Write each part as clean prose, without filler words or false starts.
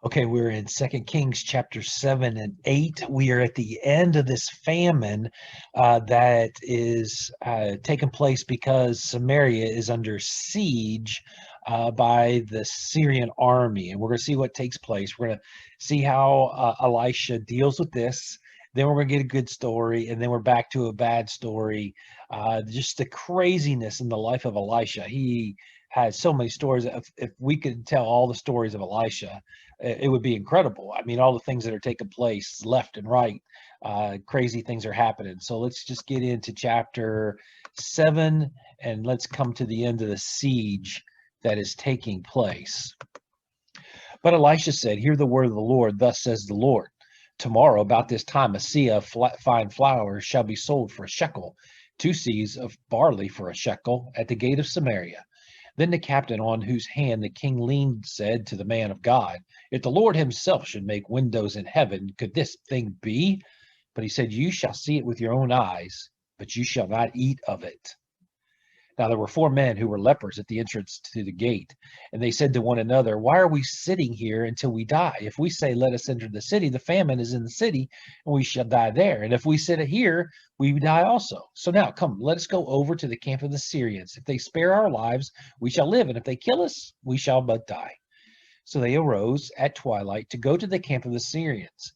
Okay, we're in Second Kings chapter 7 and 8. We are at the end of this famine that is taking place because Samaria is under siege by the Syrian army. And we're going to see what takes place. We're going to see how Elisha deals with this. Then we're going to get a good story, and then we're back to a bad story. Just the craziness in the life of Elisha. He has so many stories. If we could tell all the stories of Elisha, it would be incredible. I mean, all the things that are taking place left and right, crazy things are happening. So let's just get into chapter 7 and let's come to the end of the siege that is taking place. But Elisha said, "Hear the word of the Lord. Thus says the Lord. Tomorrow, about this time, a seah of fine flour shall be sold for a shekel, 2 seahs of barley for a shekel at the gate of Samaria." Then the captain on whose hand the king leaned said to the man of God, "If the Lord himself should make windows in heaven, could this thing be?" But he said, "You shall see it with your own eyes, but you shall not eat of it." Now there were 4 men who were lepers at the entrance to the gate, and they said to one another, "Why are we sitting here until we die? If we say, 'Let us enter the city,' the famine is in the city, and we shall die there. And if we sit here, we die also. So now come, let us go over to the camp of the Syrians. If they spare our lives, we shall live, and if they kill us, we shall but die." So they arose at twilight to go to the camp of the Syrians.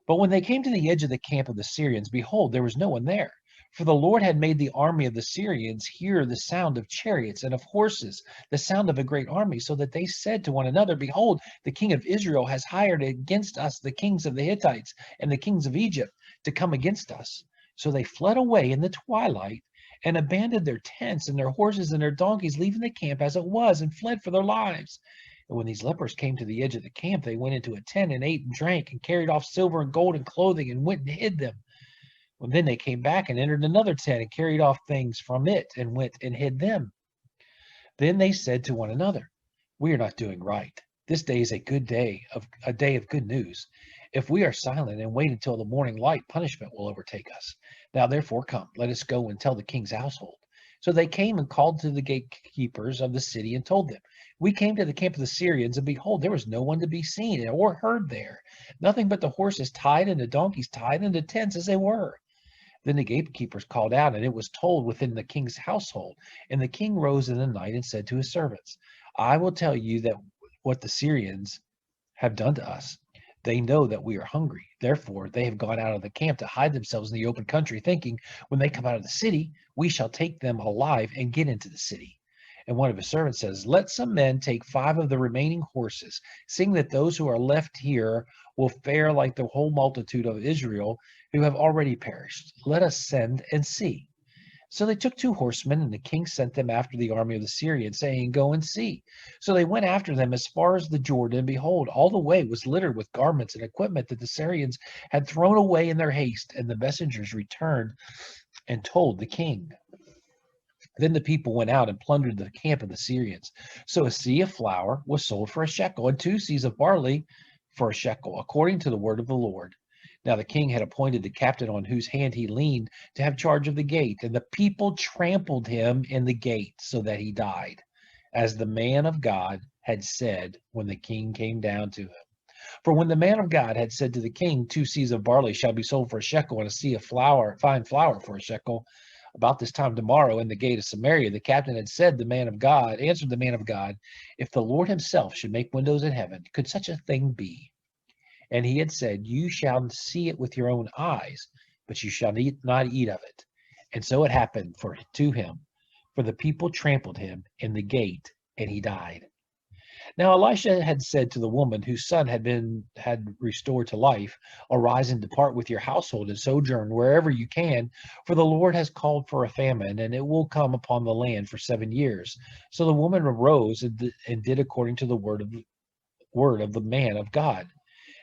But when they came to the edge of the camp of the Syrians, behold, there was no one there. For the Lord had made the army of the Syrians hear the sound of chariots and of horses, the sound of a great army, so that they said to one another, "Behold, the king of Israel has hired against us the kings of the Hittites and the kings of Egypt to come against us." So they fled away in the twilight and abandoned their tents and their horses and their donkeys, leaving the camp as it was, and fled for their lives. And when these lepers came to the edge of the camp, they went into a tent and ate and drank and carried off silver and gold and clothing and went and hid them. Well, then they came back and entered another tent and carried off things from it and went and hid them. Then they said to one another, "We are not doing right. This day is a day of good news. If we are silent and wait until the morning light, punishment will overtake us. Now therefore come, let us go and tell the king's household." So they came and called to the gatekeepers of the city and told them, "We came to the camp of the Syrians, and behold, there was no one to be seen or heard there, nothing but the horses tied and the donkeys tied and the tents as they were." Then the gatekeepers called out, and it was told within the king's household. And the king rose in the night and said to his servants, "I will tell you that what the Syrians have done to us. They know that we are hungry. Therefore, they have gone out of the camp to hide themselves in the open country, thinking, when they come out of the city, we shall take them alive and get into the city." And one of his servants says, "Let some men take 5 of the remaining horses, seeing that those who are left here will fare like the whole multitude of Israel who have already perished. Let us send and see." So they took 2 horsemen, and the king sent them after the army of the Syrians, saying, "Go and see." So they went after them as far as the Jordan, and behold, all the way was littered with garments and equipment that the Syrians had thrown away in their haste. And the messengers returned and told the king. Then the people went out and plundered the camp of the Syrians. So a seah of flour was sold for a shekel, and 2 seahs of barley for a shekel, according to the word of the Lord. Now the king had appointed the captain on whose hand he leaned to have charge of the gate, and the people trampled him in the gate so that he died, as the man of God had said when the king came down to him. For when the man of God had said to the king, 2 seahs of barley shall be sold for a shekel, and a seah of fine flour for a shekel, about this time tomorrow in the gate of Samaria, the captain had said, answered the man of God, "If the Lord himself should make windows in heaven, could such a thing be?" And he had said, "You shall see it with your own eyes, but you shall not eat of it." And so it happened to him, for the people trampled him in the gate, and he died. Now Elisha had said to the woman whose son had restored to life, "Arise and depart with your household and sojourn wherever you can, for the Lord has called for a famine, and it will come upon the land for 7 years." So the woman arose and did according to the word of the man of God.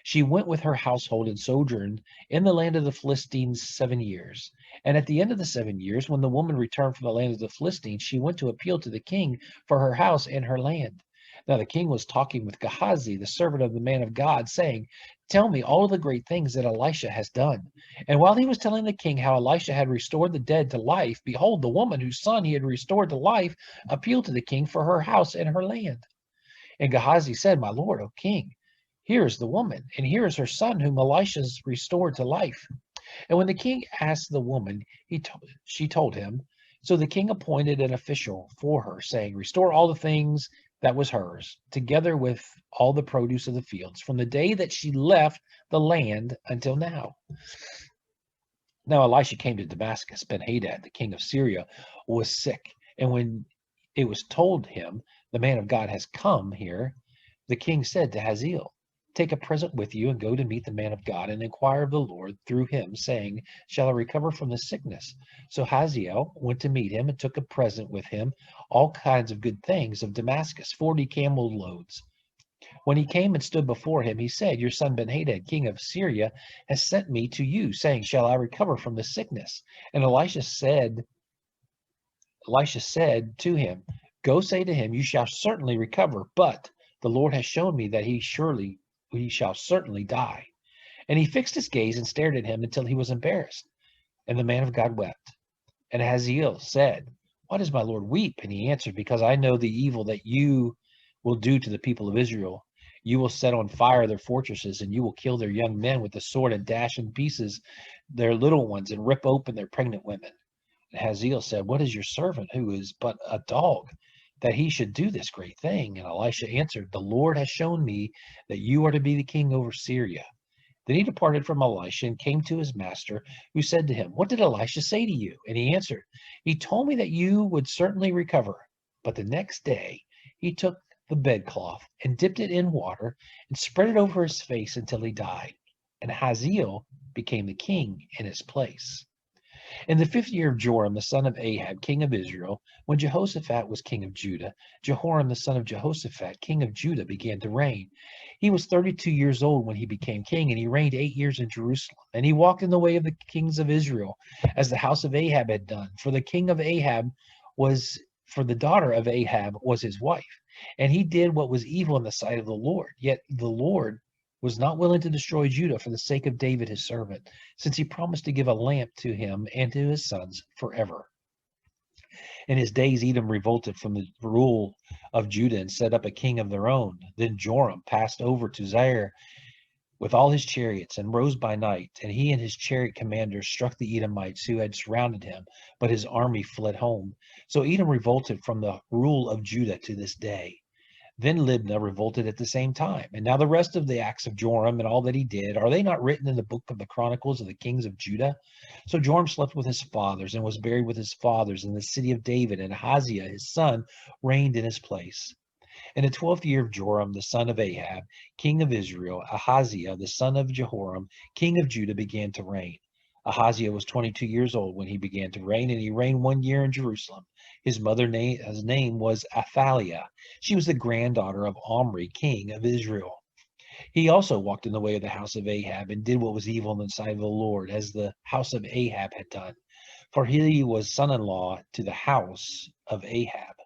She went with her household and sojourned in the land of the Philistines 7 years. And at the end of the 7 years, when the woman returned from the land of the Philistines, she went to appeal to the king for her house and her land. Now the king was talking with Gehazi, the servant of the man of God, saying, "Tell me all of the great things that Elisha has done." And while he was telling the king how Elisha had restored the dead to life, behold, the woman whose son he had restored to life appealed to the king for her house and her land. And Gehazi said, "My lord, O king, Here is the woman, and here is her son, whom Elisha's restored to life." And when the king asked the woman, she told him. So the king appointed an official for her, saying, "Restore all the things that was hers, together with all the produce of the fields, from the day that she left the land until now." Now Elisha came to Damascus. Ben-Hadad, the king of Syria, was sick. And when it was told him, "The man of God has come here," the king said to Hazael, "Take a present with you and go to meet the man of God and inquire of the Lord through him, saying, 'Shall I recover from the sickness?'" So Hazael went to meet him and took a present with him, all kinds of good things of Damascus, 40 camel loads. When he came and stood before him, he said, "Your son Ben-Hadad, king of Syria, has sent me to you, saying, 'Shall I recover from the sickness?'" And Elisha said to him, "Go say to him, 'You shall certainly recover, but the Lord has shown me that he shall certainly die.'" And he fixed his gaze and stared at him until he was embarrassed. And the man of God wept. And Hazael said, "Why does my Lord weep?" And he answered, "Because I know the evil that you will do to the people of Israel. You will set on fire their fortresses, and you will kill their young men with the sword, and dash in pieces their little ones, and rip open their pregnant women." And Hazael said, "What is your servant, who is but a dog, that he should do this great thing?" And Elisha answered, "The Lord has shown me that you are to be the king over Syria." Then he departed from Elisha and came to his master, who said to him, "What did Elisha say to you?" And he answered, "He told me that you would certainly recover." But the next day he took the bedcloth and dipped it in water and spread it over his face until he died. And Hazael became the king in his place. In the 5th year of Joram, the son of Ahab, king of Israel, when Jehoshaphat was king of Judah, Jehoram, the son of Jehoshaphat, king of Judah, began to reign. He was 32 years old when he became king, and he reigned 8 years in Jerusalem. And he walked in the way of the kings of Israel, as the house of Ahab had done. For the daughter of Ahab was his wife. And he did what was evil in the sight of the Lord. Yet the Lord was not willing to destroy Judah for the sake of David his servant, since he promised to give a lamp to him and to his sons forever. In his days, Edom revolted from the rule of Judah and set up a king of their own. Then Joram passed over to Zaire with all his chariots and rose by night, and he and his chariot commanders struck the Edomites who had surrounded him, but his army fled home. So Edom revolted from the rule of Judah to this day. Then Libnah revolted at the same time. And now the rest of the acts of Joram and all that he did, are they not written in the book of the Chronicles of the kings of Judah? So Joram slept with his fathers and was buried with his fathers in the city of David, and Ahaziah his son reigned in his place. In the 12th year of Joram, the son of Ahab, king of Israel, Ahaziah the son of Jehoram, king of Judah, began to reign. Ahaziah was 22 years old when he began to reign, and he reigned 1 year in Jerusalem. His name was Athaliah. She was the granddaughter of Omri, king of Israel. He also walked in the way of the house of Ahab and did what was evil in the sight of the Lord, as the house of Ahab had done. For he was son-in-law to the house of Ahab.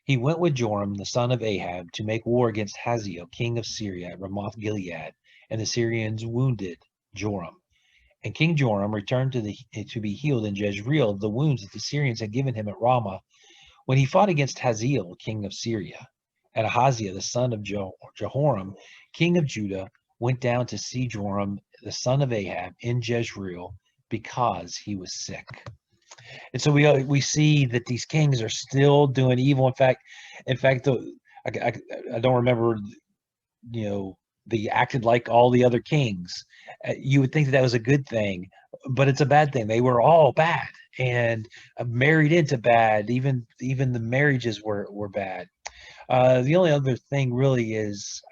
He went with Joram, the son of Ahab, to make war against Hazael, king of Syria, at Ramoth Gilead, and the Syrians wounded Joram. And King Joram returned to be healed in Jezreel of the wounds that the Syrians had given him at Ramah, when he fought against Hazael, king of Syria. And Ahaziah, the son of Jehoram, king of Judah, went down to see Joram, the son of Ahab, in Jezreel, because he was sick. And so we see that these kings are still doing evil. In fact, I don't remember, they acted like all the other kings. You would think that was a good thing, but it's a bad thing. They were all bad and married into bad. Even the marriages were bad. The only other thing really is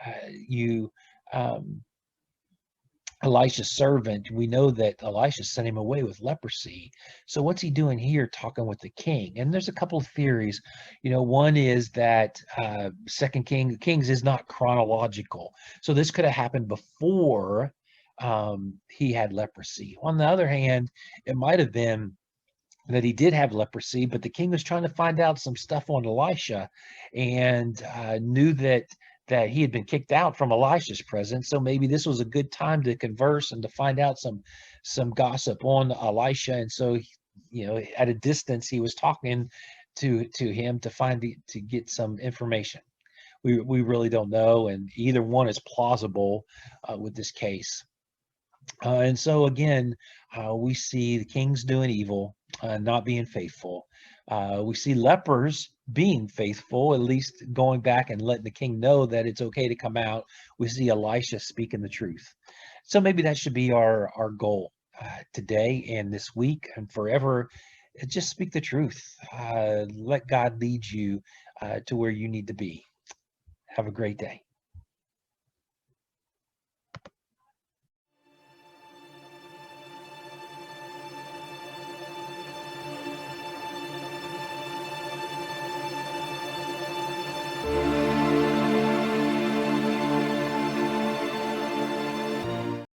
Elisha's servant. We know that Elisha sent him away with leprosy. So what's he doing here talking with the king? And there's a couple of theories. One is that Second Kings is not chronological. So this could have happened before he had leprosy. On the other hand, it might have been that he did have leprosy, but the king was trying to find out some stuff on Elisha, and knew that he had been kicked out from Elisha's presence. So maybe this was a good time to converse and to find out some gossip on Elisha. And so, at a distance, he was talking to him to get some information. we really don't know, and either one is plausible with this case. And so again, we see the kings doing evil, not being faithful. We see lepers being faithful, at least going back and letting the king know that it's okay to come out. We see Elisha speaking the truth. So maybe that should be our goal today and this week and forever. Just speak the truth. Let God lead you to where you need to be. Have a great day.